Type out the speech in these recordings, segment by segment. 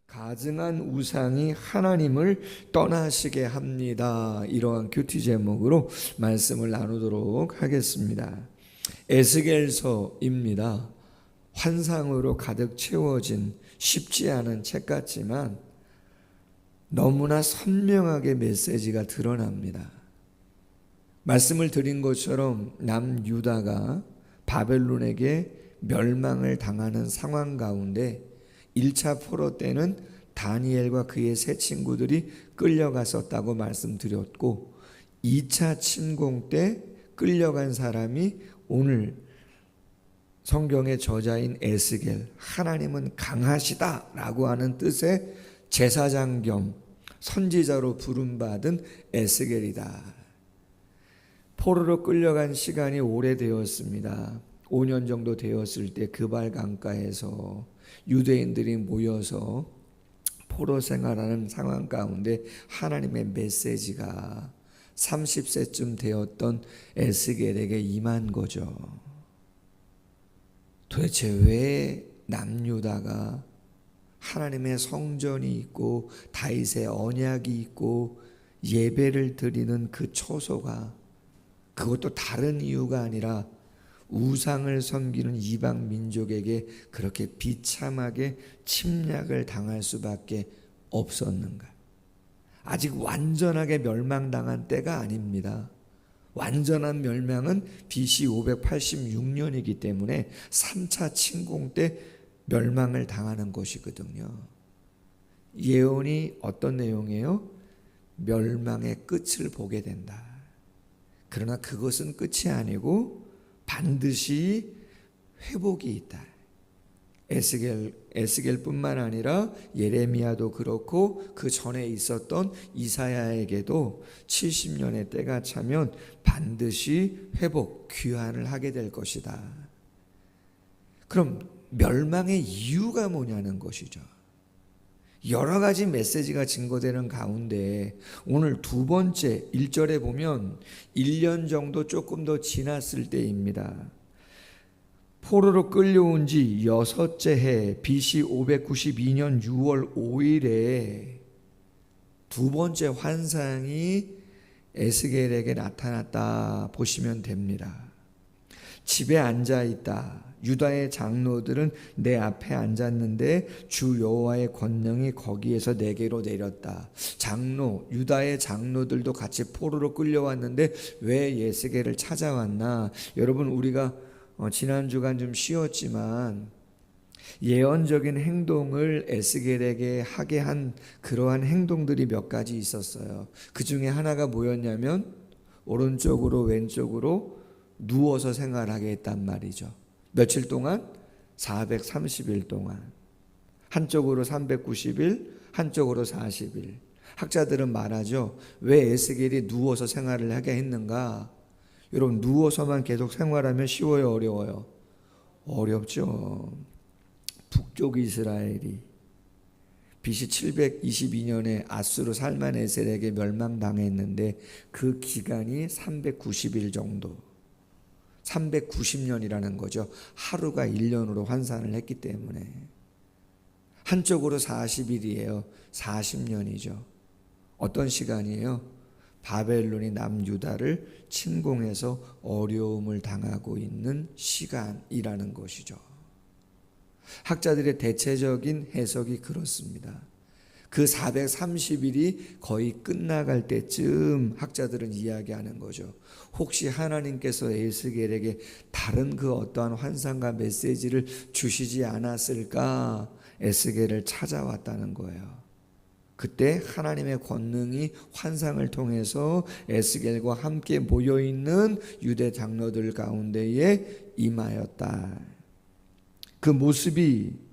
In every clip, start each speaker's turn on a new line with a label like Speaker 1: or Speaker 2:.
Speaker 1: 가증한 우상이 하나님을 떠나시게 합니다. 이러한 큐티 제목으로 말씀을 나누도록 하겠습니다. 에스겔서입니다. 환상으로 가득 채워진 쉽지 않은 책 같지만 너무나 선명하게 메시지가 드러납니다. 말씀을 드린 것처럼 남유다가 바벨론에게 멸망을 당하는 상황 가운데 1차 포로 때는 다니엘과 그의 세 친구들이 끌려갔었다고 말씀드렸고 2차 침공 때 끌려간 사람이 오늘 성경의 저자인 에스겔, 하나님은 강하시다라고 하는 뜻의 제사장 겸 선지자로 부름받은 에스겔이다. 포로로 끌려간 시간이 오래되었습니다. 5년 정도 되었을 때 그발 강가에서 유대인들이 모여서 포로 생활하는 상황 가운데 하나님의 메시지가 30세쯤 되었던 에스겔에게 임한 거죠. 도대체 왜 남유다가 하나님의 성전이 있고 다윗의 언약이 있고 예배를 드리는 그 처소가 그것도 다른 이유가 아니라 우상을 섬기는 이방 민족에게 그렇게 비참하게 침략을 당할 수밖에 없었는가? 아직 완전하게 멸망당한 때가 아닙니다. 완전한 멸망은 BC 586년이기 때문에 3차 침공 때 멸망을 당하는 것이거든요. 예언이 어떤 내용이에요? 멸망의 끝을 보게 된다. 그러나 그것은 끝이 아니고 반드시 회복이 있다. 에스겔뿐만 아니라 예레미야도 그렇고 그 전에 있었던 이사야에게도 70년의 때가 차면 반드시 회복, 귀환을 하게 될 것이다. 그럼 멸망의 이유가 뭐냐는 것이죠. 여러 가지 메시지가 증거되는 가운데 오늘 두 번째 1절에 보면 1년 정도 조금 더 지났을 때입니다. 포로로 끌려온 지 6째 해 BC 592년 6월 5일에 두 번째 환상이 에스겔에게 나타났다 보시면 됩니다. 집에 앉아 있다. 유다의 장로들은 내 앞에 앉았는데 주 여호와의 권능이 거기에서 내게로 내렸다. 유다의 장로들도 같이 포로로 끌려왔는데 왜 에스겔을 찾아왔나? 여러분, 우리가 지난 주간 좀 쉬었지만 예언적인 행동을 에스겔에게 하게 한 그러한 행동들이 몇 가지 있었어요. 그 중에 하나가 뭐였냐면 오른쪽으로 왼쪽으로 누워서 생활하게 했단 말이죠. 며칠 동안? 430일 동안. 한쪽으로 390일, 한쪽으로 40일. 학자들은 말하죠. 왜 에스겔이 누워서 생활을 하게 했는가? 여러분, 누워서만 계속 생활하면 쉬워요, 어려워요? 어렵죠. 북쪽 이스라엘이 BC 722년에 아수르 살만에셀에게 멸망당했는데 그 기간이 390일 정도. 390년이라는 거죠. 하루가 1년으로 환산을 했기 때문에. 한쪽으로 40일이에요. 40년이죠. 어떤 시간이에요? 바벨론이 남유다를 침공해서 어려움을 당하고 있는 시간이라는 것이죠. 학자들의 대체적인 해석이 그렇습니다. 그 430일이 거의 끝나갈 때쯤 학자들은 이야기하는 거죠. 혹시 하나님께서 에스겔에게 다른 그 어떠한 환상과 메시지를 주시지 않았을까? 에스겔을 찾아왔다는 거예요. 그때 하나님의 권능이 환상을 통해서 에스겔과 함께 모여있는 유대 장로들 가운데에 임하였다. 그 모습이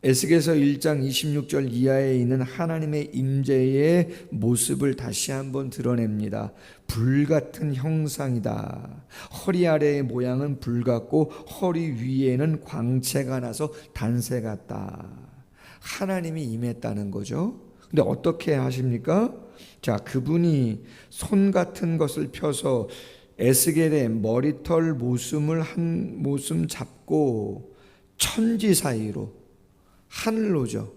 Speaker 1: 에스겔서 1장 26절 이하에 있는 하나님의 임재의 모습을 다시 한번 드러냅니다. 불같은 형상이다. 허리 아래의 모양은 불같고 허리 위에는 광채가 나서 단새 같다. 하나님이 임했다는 거죠. 근데 어떻게 하십니까? 자, 그분이 손 같은 것을 펴서 에스겔의 머리털 모슴을 한 모슴 잡고 천지 사이로, 하늘로죠,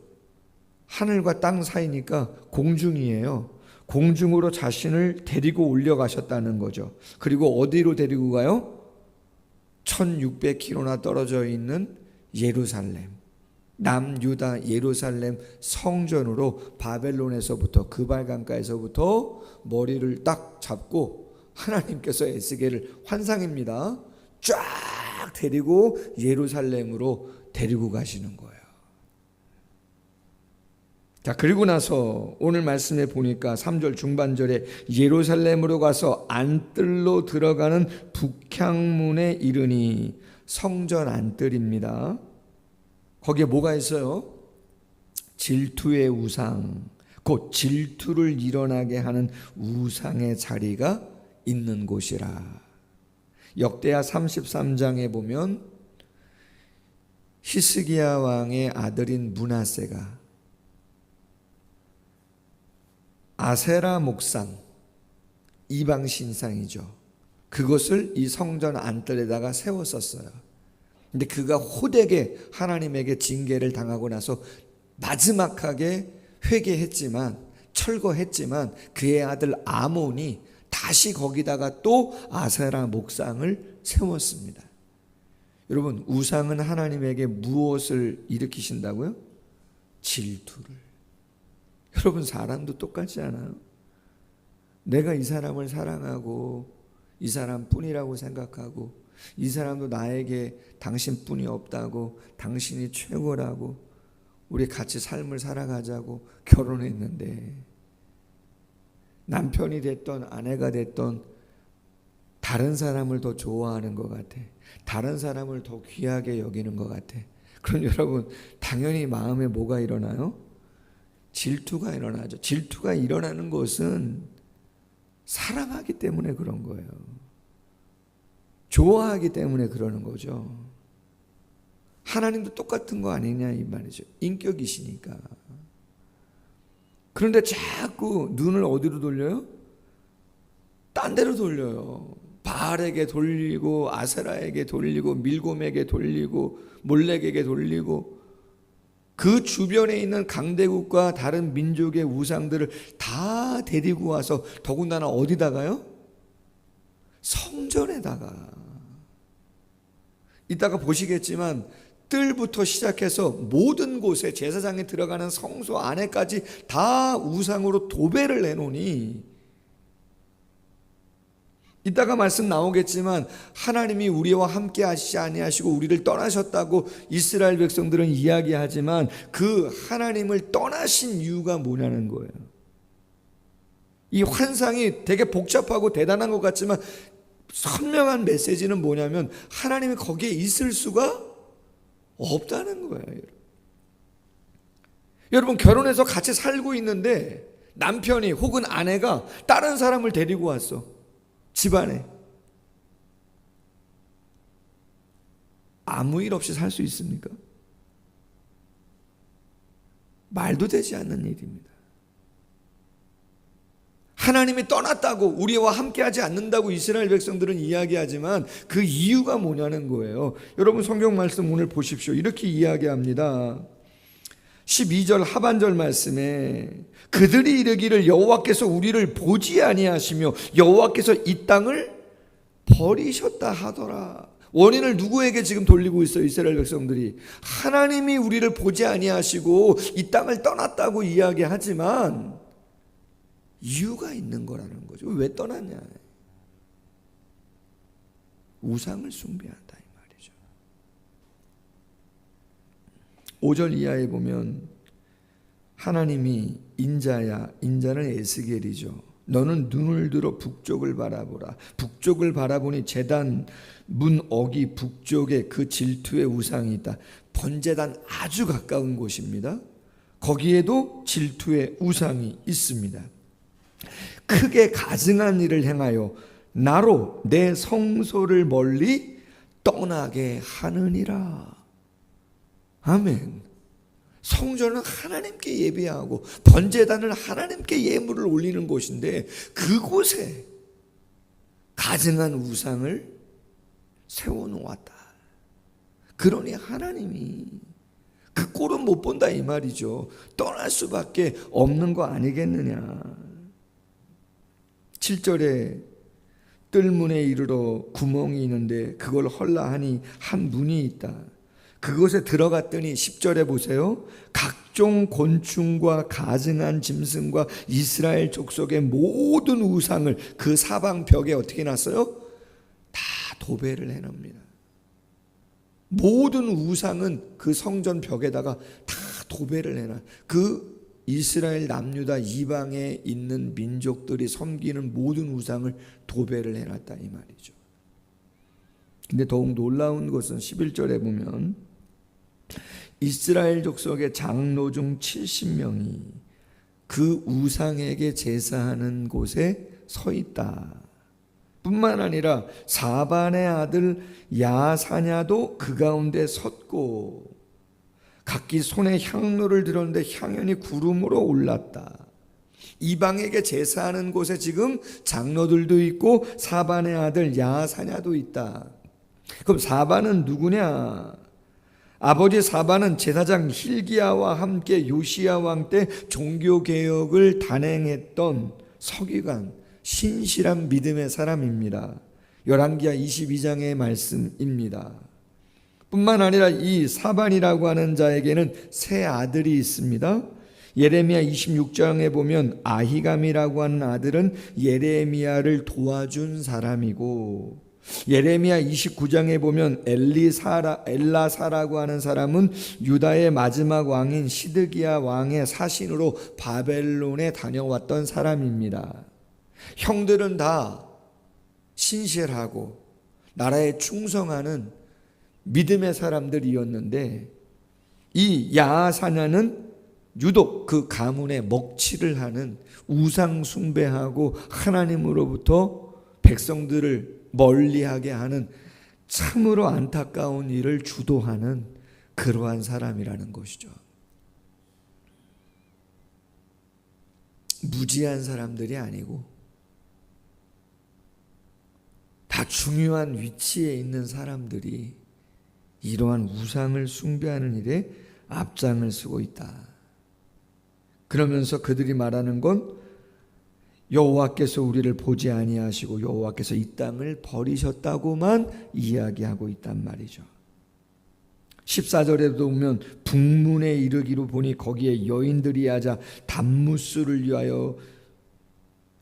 Speaker 1: 하늘과 땅 사이니까 공중이에요. 공중으로 자신을 데리고 올려가셨다는 거죠. 그리고 어디로 데리고 가요? 1600km나 떨어져 있는 예루살렘, 남유다 예루살렘 성전으로 바벨론에서부터 그발강가에서부터 머리를 딱 잡고 하나님께서 에스겔을 환상입니다. 쫙 데리고 예루살렘으로 데리고 가시는 거예요. 자, 그리고 나서 오늘 말씀에 보니까 3절 중반절에 예루살렘으로 가서 안뜰로 들어가는 북향문에 이르니, 성전 안뜰입니다. 거기에 뭐가 있어요? 질투의 우상, 곧 질투를 일어나게 하는 우상의 자리가 있는 곳이라. 역대하 33장에 보면 히스기야 왕의 아들인 므낫세가 아세라 목상, 이방 신상이죠. 그것을 이 성전 안뜰에다가 세웠었어요. 근데 그가 호되게 하나님에게 징계를 당하고 나서 마지막하게 회개했지만, 철거했지만 그의 아들 아몬이 다시 거기다가 또 아세라 목상을 세웠습니다. 여러분, 우상은 하나님에게 무엇을 일으키신다고요? 질투를. 여러분, 사람도 똑같지 않아요? 내가 이 사람을 사랑하고 이 사람뿐이라고 생각하고 이 사람도 나에게 당신뿐이 없다고, 당신이 최고라고, 우리 같이 삶을 살아가자고 결혼했는데 남편이 됐던 아내가 됐던 다른 사람을 더 좋아하는 것 같아. 다른 사람을 더 귀하게 여기는 것 같아. 그럼 여러분, 당연히 마음에 뭐가 일어나요? 질투가 일어나죠. 질투가 일어나는 것은 사랑하기 때문에 그런 거예요. 좋아하기 때문에 그러는 거죠. 하나님도 똑같은 거 아니냐 이 말이죠. 인격이시니까. 그런데 자꾸 눈을 어디로 돌려요? 딴 데로 돌려요. 바알에게 돌리고, 아세라에게 돌리고, 밀곰에게 돌리고, 몰렉에게 돌리고, 그 주변에 있는 강대국과 다른 민족의 우상들을 다 데리고 와서, 더군다나 어디다가요? 성전에다가. 이따가 보시겠지만 뜰부터 시작해서 모든 곳에, 제사장에 들어가는 성소 안에까지 다 우상으로 도배를 해놓으니, 이따가 말씀 나오겠지만 하나님이 우리와 함께 하시지 아니하시고 우리를 떠나셨다고 이스라엘 백성들은 이야기하지만 그 하나님을 떠나신 이유가 뭐냐는 거예요. 이 환상이 되게 복잡하고 대단한 것 같지만 선명한 메시지는 뭐냐면 하나님이 거기에 있을 수가 없다는 거예요. 여러분, 결혼해서 같이 살고 있는데 남편이 혹은 아내가 다른 사람을 데리고 왔어. 집안에. 아무 일 없이 살 수 있습니까? 말도 되지 않는 일입니다. 하나님이 떠났다고, 우리와 함께하지 않는다고 이스라엘 백성들은 이야기하지만 그 이유가 뭐냐는 거예요. 여러분, 성경 말씀 오늘 보십시오. 이렇게 이야기합니다. 12절 하반절 말씀에 그들이 이르기를 여호와께서 우리를 보지 아니하시며 여호와께서 이 땅을 버리셨다 하더라. 원인을 누구에게 지금 돌리고 있어요? 이스라엘 백성들이. 하나님이 우리를 보지 아니하시고 이 땅을 떠났다고 이야기하지만 이유가 있는 거라는 거죠. 왜 떠났냐? 우상을 숭배한다 이 말이죠. 5절 이하에 보면 하나님이 인자야, 인자는 에스겔이죠. 너는 눈을 들어 북쪽을 바라보라. 북쪽을 바라보니 제단 문 어기 북쪽에 그 질투의 우상이 있다. 번제단 아주 가까운 곳입니다. 거기에도 질투의 우상이 있습니다. 크게 가증한 일을 행하여 나로 내 성소를 멀리 떠나게 하느니라. 아멘. 성전은 하나님께 예배하고 번제단은 하나님께 예물을 올리는 곳인데 그곳에 가증한 우상을 세워놓았다. 그러니 하나님이 그 꼴은 못 본다 이 말이죠. 떠날 수밖에 없는 거 아니겠느냐. 7절에 뜰문에 이르러 구멍이 있는데 그걸 헐라 하니 한 문이 있다. 그곳에 들어갔더니 10절에 보세요. 각종 곤충과 가증한 짐승과 이스라엘 족속의 모든 우상을 그 사방 벽에 어떻게 놨어요? 다 도배를 해놉니다. 모든 우상은 그 성전 벽에다가 다 도배를 해놔. 그 이스라엘 남유다 이방에 있는 민족들이 섬기는 모든 우상을 도배를 해놨다 이 말이죠. 근데 더욱 놀라운 것은 11절에 보면 이스라엘 족속의 장로 중 70명이 그 우상에게 제사하는 곳에 서 있다. 뿐만 아니라 사반의 아들 야사냐도 그 가운데 섰고 각기 손에 향로를 들었는데 향연이 구름으로 올랐다. 이방에게 제사하는 곳에 지금 장로들도 있고 사반의 아들 야사냐도 있다. 그럼 사반은 누구냐? 아버지 사반은 제사장 hil기야와 함께 요시야 왕 때 종교개혁을 단행했던 서기관, 신실한 믿음의 사람입니다. 열왕기하 22장의 말씀입니다. 뿐만 아니라 이 사반이라고 하는 자에게는 세 아들이 있습니다. 예레미야 26장에 보면 아히감이라고 하는 아들은 예레미야를 도와준 사람이고, 예레미야 29장에 보면 엘라사라고 하는 사람은 유다의 마지막 왕인 시드기야 왕의 사신으로 바벨론에 다녀왔던 사람입니다. 형들은 다 신실하고 나라에 충성하는 믿음의 사람들이었는데 이 야사냐는 유독 그 가문에 먹칠을 하는 우상 숭배하고 하나님으로부터 백성들을 멀리하게 하는 참으로 안타까운 일을 주도하는 그러한 사람이라는 것이죠. 무지한 사람들이 아니고 다 중요한 위치에 있는 사람들이 이러한 우상을 숭배하는 일에 앞장을 서고 있다. 그러면서 그들이 말하는 건 여호와께서 우리를 보지 아니하시고 여호와께서 이 땅을 버리셨다고만 이야기하고 있단 말이죠. 14절에도 보면 북문에 이르기로 보니 거기에 여인들이 하자 담무스를 위하여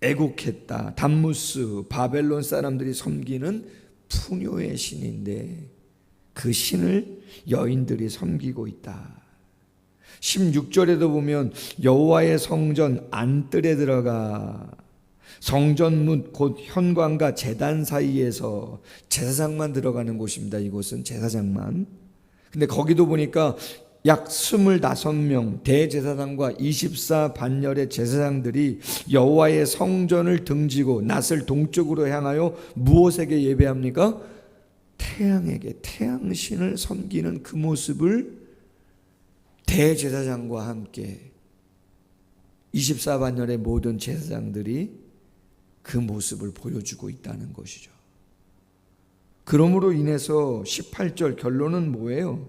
Speaker 1: 애곡했다. 담무스, 바벨론 사람들이 섬기는 푸뇨의 신인데 그 신을 여인들이 섬기고 있다. 16절에도 보면 여호와의 성전 안뜰에 들어가 성전문 곧 현관과 제단 사이에서 제사장만 들어가는 곳입니다. 이곳은 제사장만. 근데 거기도 보니까 약 25명 대제사장과 24반열의 제사장들이 여호와의 성전을 등지고 낯을 동쪽으로 향하여 무엇에게 예배합니까? 태양에게, 태양신을 섬기는 그 모습을 대제사장과 함께 24반열의 모든 제사장들이 그 모습을 보여주고 있다는 것이죠. 그러므로 인해서 18절 결론은 뭐예요?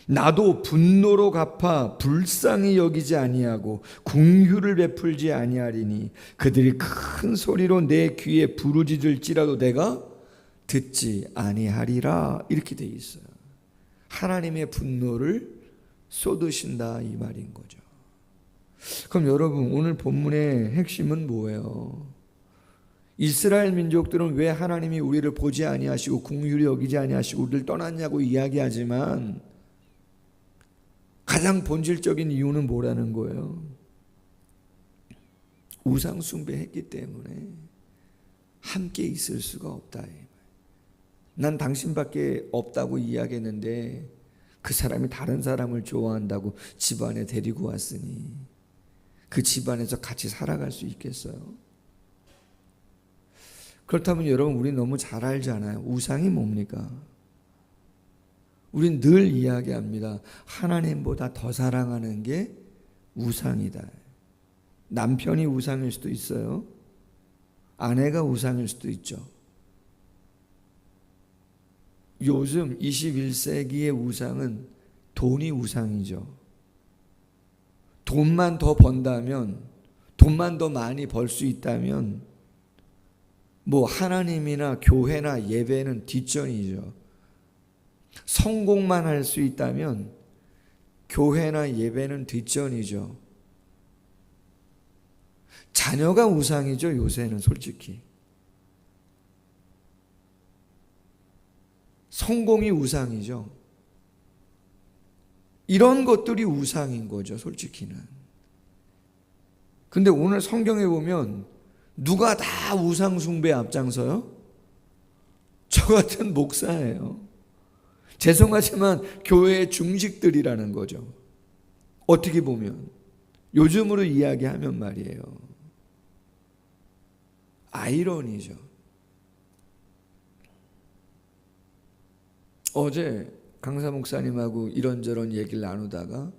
Speaker 1: 나도 분노로 갚아 불쌍히 여기지 아니하고 긍휼을 베풀지 아니하리니 그들이 큰 소리로 내 귀에 부르짖을지라도 내가 듣지 아니하리라. 이렇게 돼 있어요. 하나님의 분노를 쏟으신다 이 말인 거죠. 그럼 여러분 오늘 본문의 핵심은 뭐예요? 이스라엘 민족들은 왜 하나님이 우리를 보지 아니하시고 긍휼히 여기지 아니하시고 우리를 떠났냐고 이야기하지만 가장 본질적인 이유는 뭐라는 거예요? 우상 숭배했기 때문에 함께 있을 수가 없다. 난 당신밖에 없다고 이야기했는데 그 사람이 다른 사람을 좋아한다고 집안에 데리고 왔으니 그 집안에서 같이 살아갈 수 있겠어요? 그렇다면 여러분 우리 너무 잘 알잖아요. 우상이 뭡니까? 우린 늘 이야기합니다. 하나님보다 더 사랑하는 게 우상이다. 남편이 우상일 수도 있어요. 아내가 우상일 수도 있죠. 요즘 21세기의 우상은 돈이 우상이죠. 돈만 더 번다면, 돈만 더 많이 벌 수 있다면 뭐 하나님이나 교회나 예배는 뒷전이죠. 성공만 할 수 있다면 교회나 예배는 뒷전이죠. 자녀가 우상이죠, 요새는 솔직히. 성공이 우상이죠. 이런 것들이 우상인 거죠, 솔직히는. 근데 오늘 성경에 보면 누가 다 우상 숭배에 앞장서요? 저 같은 목사예요. 죄송하지만 교회의 중식들이라는 거죠. 어떻게 보면 요즘으로 이야기하면 말이에요. 아이러니죠. 어제 강사 목사님하고 이런저런 얘기를 나누다가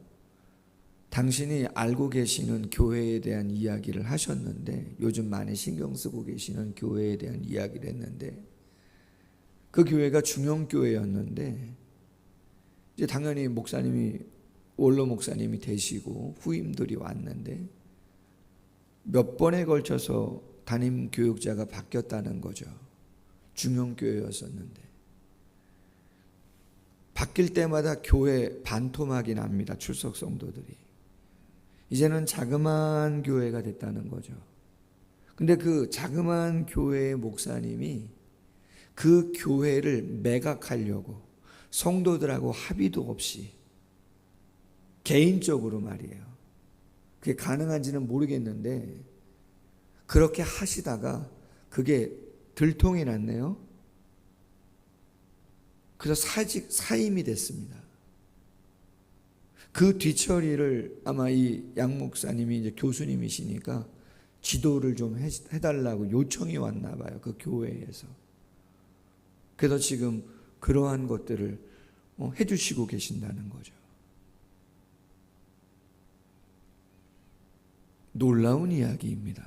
Speaker 1: 당신이 알고 계시는 교회에 대한 이야기를 하셨는데, 요즘 많이 신경 쓰고 계시는 교회에 대한 이야기를 했는데, 그 교회가 중형교회였는데 이제 당연히 목사님이 원로 목사님이 되시고 후임들이 왔는데 몇 번에 걸쳐서 담임 교육자가 바뀌었다는 거죠. 중형교회였었는데 바뀔 때마다 교회 반토막이 납니다. 출석 성도들이. 이제는 자그마한 교회가 됐다는 거죠. 근데 그 자그마한 교회의 목사님이 그 교회를 매각하려고 성도들하고 합의도 없이 개인적으로 말이에요. 그게 가능한지는 모르겠는데 그렇게 하시다가 그게 들통이 났네요. 그래서 사임이 됐습니다. 그 뒤처리를 아마 이 양 목사님이 이제 교수님이시니까 지도를 좀 해달라고 요청이 왔나 봐요. 그 교회에서. 그래서 지금 그러한 것들을 해주시고 계신다는 거죠. 놀라운 이야기입니다.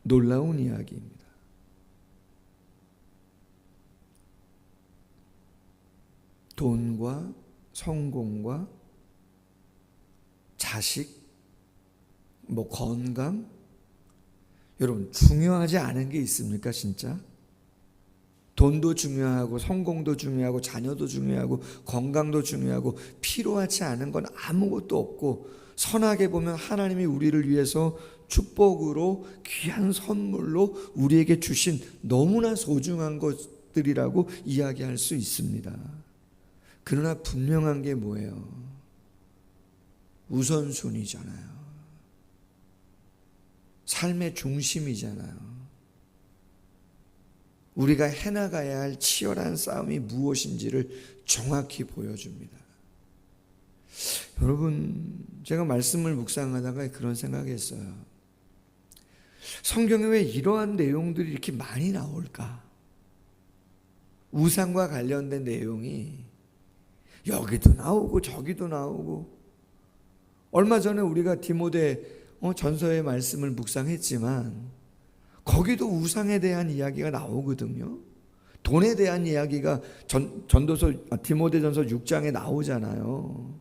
Speaker 1: 놀라운 이야기입니다. 돈과 성공과 자식, 뭐 건강, 여러분 중요하지 않은 게 있습니까 진짜? 돈도 중요하고 성공도 중요하고 자녀도 중요하고 건강도 중요하고 필요하지 않은 건 아무것도 없고, 선하게 보면 하나님이 우리를 위해서 축복으로 귀한 선물로 우리에게 주신 너무나 소중한 것들이라고 이야기할 수 있습니다. 그러나 분명한 게 뭐예요? 우선순위잖아요. 삶의 중심이잖아요. 우리가 해나가야 할 치열한 싸움이 무엇인지를 정확히 보여줍니다. 여러분, 제가 말씀을 묵상하다가 그런 생각했어요. 성경에 왜 이러한 내용들이 이렇게 많이 나올까? 우상과 관련된 내용이 여기도 나오고 저기도 나오고, 얼마 전에 우리가 디모데 전서의 말씀을 묵상했지만 거기도 우상에 대한 이야기가 나오거든요. 돈에 대한 이야기가 디모데전서 6장에 나오잖아요.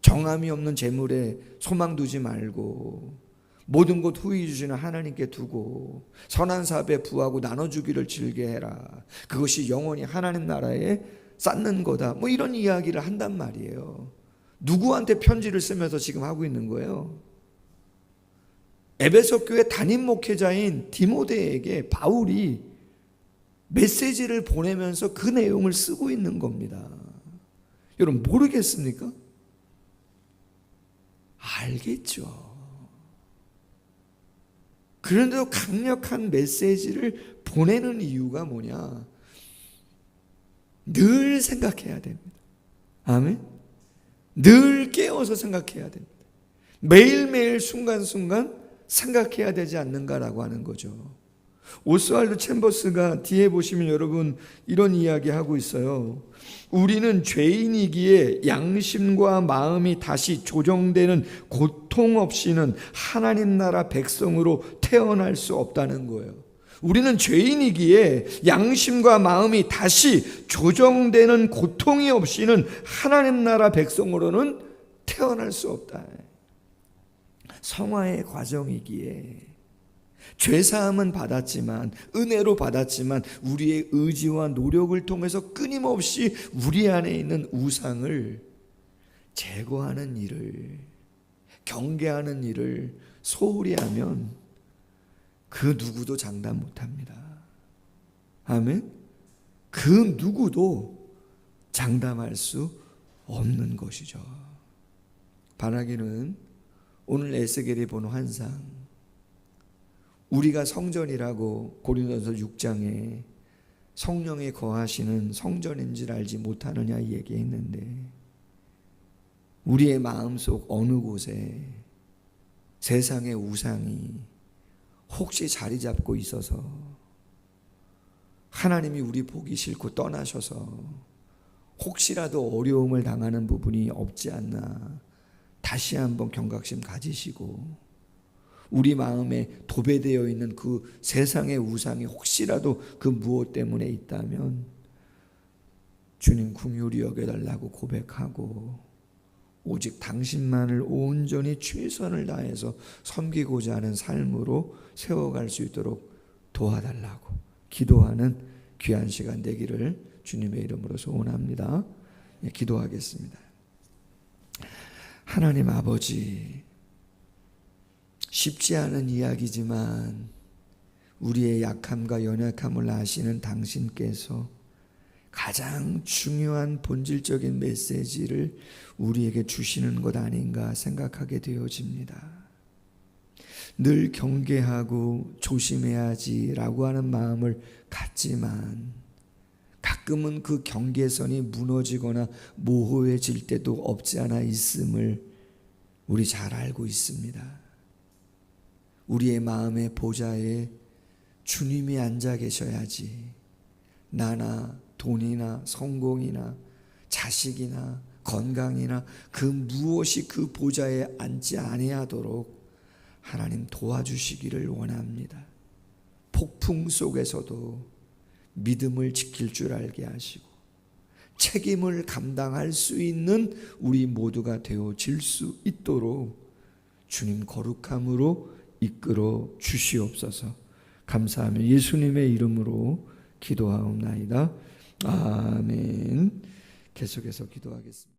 Speaker 1: 정함이 없는 재물에 소망 두지 말고 모든 것 후히 주시는 하나님께 두고 선한 사업에 부하고 나눠주기를 즐겨해라. 그것이 영원히 하나님 나라에 쌓는 거다. 뭐 이런 이야기를 한단 말이에요. 누구한테 편지를 쓰면서 지금 하고 있는 거예요? 에베소 교회 담임 목회자인 디모데에게 바울이 메시지를 보내면서 그 내용을 쓰고 있는 겁니다. 여러분 모르겠습니까? 알겠죠. 그런데도 강력한 메시지를 보내는 이유가 뭐냐? 늘 생각해야 됩니다. 아멘? 늘 깨어서 생각해야 됩니다. 매일매일 순간순간 생각해야 되지 않는가라고 하는 거죠. 오스왈드 챔버스가 뒤에 보시면 여러분 이런 이야기 하고 있어요. 우리는 죄인이기에 양심과 마음이 다시 조정되는 고통 없이는 하나님 나라 백성으로 태어날 수 없다는 거예요. 우리는 죄인이기에 양심과 마음이 다시 조정되는 고통이 없이는 하나님 나라 백성으로는 태어날 수 없다. 성화의 과정이기에 죄사함은 받았지만, 은혜로 받았지만 우리의 의지와 노력을 통해서 끊임없이 우리 안에 있는 우상을 제거하는 일을, 경계하는 일을 소홀히 하면 그 누구도 장담 못합니다. 아멘. 그 누구도 장담할 수 없는 것이죠. 바라기는 오늘 에스겔이 본 환상, 우리가 성전이라고 고린도서 6장에 성령이 거하시는 성전인 줄 알지 못하느냐 얘기했는데, 우리의 마음속 어느 곳에 세상의 우상이 혹시 자리 잡고 있어서 하나님이 우리 보기 싫고 떠나셔서 혹시라도 어려움을 당하는 부분이 없지 않나 다시 한번 경각심 가지시고, 우리 마음에 도배되어 있는 그 세상의 우상이 혹시라도 그 무엇 때문에 있다면 주님 긍휼히 여겨달라고 고백하고, 오직 당신만을 온전히 최선을 다해서 섬기고자 하는 삶으로 세워갈 수 있도록 도와달라고 기도하는 귀한 시간 되기를 주님의 이름으로 소원합니다. 기도하겠습니다. 하나님 아버지, 쉽지 않은 이야기지만 우리의 약함과 연약함을 아시는 당신께서 가장 중요한 본질적인 메시지를 우리에게 주시는 것 아닌가 생각하게 되어집니다. 늘 경계하고 조심해야지라고 하는 마음을 갖지만 가끔은 그 경계선이 무너지거나 모호해질 때도 없지 않아 있음을 우리 잘 알고 있습니다. 우리의 마음의 보좌에 주님이 앉아 계셔야지 나나 돈이나 성공이나 자식이나 건강이나 그 무엇이 그 보좌에 앉지 아니하도록 하나님 도와주시기를 원합니다. 폭풍 속에서도 믿음을 지킬 줄 알게 하시고 책임을 감당할 수 있는 우리 모두가 되어질 수 있도록 주님 거룩함으로 이끌어 주시옵소서. 감사하며 예수님의 이름으로 기도하옵나이다. 아멘. 계속해서 기도하겠습니다.